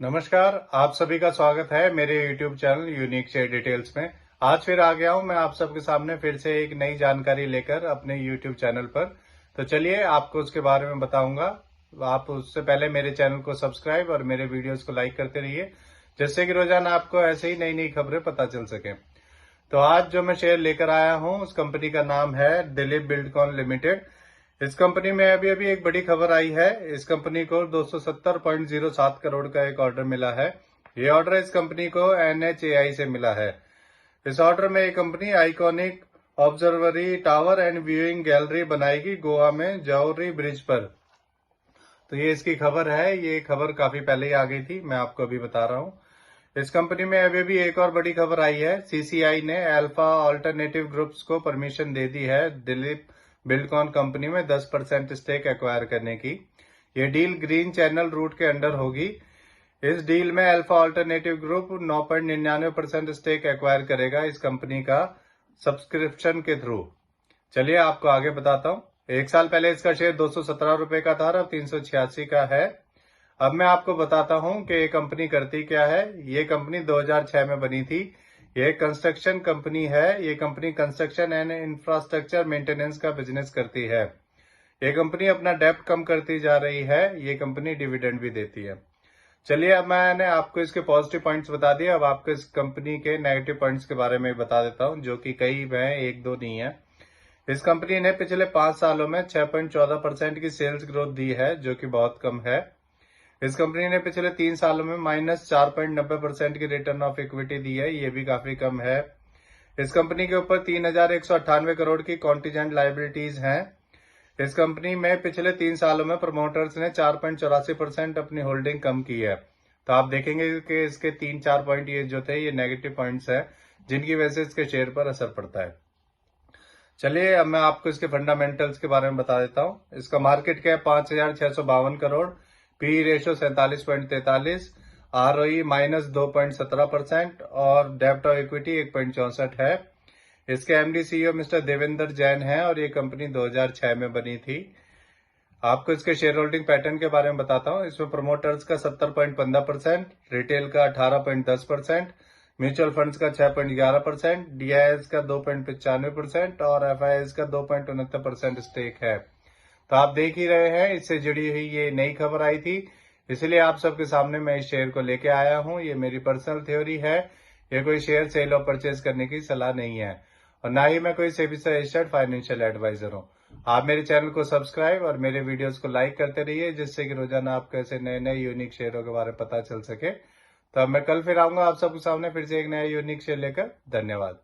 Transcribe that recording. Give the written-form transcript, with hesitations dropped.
नमस्कार, आप सभी का स्वागत है मेरे YouTube channel unique share details में। आज फिर आ गया हूं मैं आप सबके सामने फिर से एक नई जानकारी लेकर अपने YouTube चैनल पर। तो चलिए आपको उसके बारे में बताऊंगा। आप उससे पहले मेरे चैनल को सब्सक्राइब और मेरे वीडियोस को लाइक करते रहिए, जिससे कि रोजाना आपको ऐसे ही नई नई खबरें पता चल सके। तो आज जो मैं शेयर लेकर आया हूं उस कंपनी का नाम है दिलीप बिल्डकॉन लिमिटेड। इस कंपनी में अभी अभी एक बड़ी खबर आई है। इस कंपनी को 270.07 करोड़ का एक ऑर्डर मिला है। ये ऑर्डर इस कंपनी को NHAI से मिला है। इस ऑर्डर में ये company iconic observatory tower and viewing gallery बनाएगी गोवा में जौहरी ब्रिज पर। तो ये इसकी खबर है। ये खबर काफी पहले ही आ गई थी, मैं आपको अभी बता रहा हूँ। इस कंपनी में अभी भी एक और बड़ी खबर आई है। CCI ने अल्फा ऑल्टरनेटिव ग्रुप्स को परमिशन दे दी है दिलीप बिल्डकॉन कंपनी में 10% स्टेक एक्वायर करने की। ये डील ग्रीन चैनल रूट के अंडर होगी। इस डील में alpha alternative group 9.99% stake acquire करेगा इस कंपनी का सब्सक्रिप्शन के थ्रू। चलिए आपको आगे बताता हूँ। एक साल पहले इसका शेयर 217 रुपए का था, अब 386 का है। अब मैं आपको बताता हूं कि ये कंपनी करती क्या है। ये कंपनी 2006 में बनी थी। ये कंस्ट्रक्शन कंपनी है। ये company construction and infrastructure maintenance का बिजनेस करती है। ये कंपनी अपना डेब्ट कम करती जा रही है। ये कंपनी डिविडेंड भी देती है। चलिए अब मैंने आपको इसके पॉजिटिव पॉइंट्स बता दिए। अब आपको इस कंपनी के नेगेटिव पॉइंट्स के बारे में बता देता हूं, जो कि कई हैं, एक दो नहीं है। इस कंपनी ने पिछले 5 सालों में 6.14% की सेल्स ग्रोथ दी है, जो कि बहुत कम है। इस कंपनी ने पिछले 3 सालों में -4.90% की रिटर्न ऑफ इक्विटी दी है, ये भी काफी कम है। इस कंपनी के ऊपर 3,198 करोड़ की कॉन्टीजेंट लाइबिलिटीज हैं। इस कंपनी में पिछले 3 सालों में प्रमोटर्स ने 4.84% अपनी होल्डिंग कम की है। तो आप देखेंगे कि इसके 3-4 पॉइंट ये जो थे ये नेगेटिव पॉइंट्स हैं, जिनकी वजह से इसके शेयर पर असर पड़ता है। चलिए अब मैं आपको इसके फंडामेंटल्स के बारे में बता देता हूं। इसका market cap 5,652 crore, P ratio 47.43, ROE -2.17% और डेब्ट ऑफ इक्विटी 1.64 है। इसके MD CEO mister Devendra Jain हैं और ये कंपनी 2006 में बनी थी। आपको इसके शेयर होल्डिंग पैटर्न के बारे में बताता हूं। इसमें प्रमोटर्स का 70.15%, रिटेल का 18.10%, म्यूचुअल फंड्स का 6.11%, DIS का 2.95% और FIS का 2.69% स्टेक है। तो आप देख ही रहे हैं, इससे जुड़ी हुई ये नई खबर आई थी, इसलिए आप सबके सामने मैं इस शेयर को लेके आया हूं। ये मेरी पर्सनल थ्योरी है, ये कोई शेयर सेल और परचेज करने की सलाह नहीं है और ना ही मैं कोई सेबी रजिस्टर्ड फाइनेंशियल एडवाइजर हूं। आप मेरे चैनल को सब्सक्राइब और मेरे वीडियोस को लाइक करते रहिए, जिससे कि रोजाना आपको ऐसे नए नए यूनिक शेयरों के बारे में पता चल सके। तो अब मैं कल फिर आऊंगा आप सबके सामने फिर से एक नया यूनिक शेयर लेकर। धन्यवाद।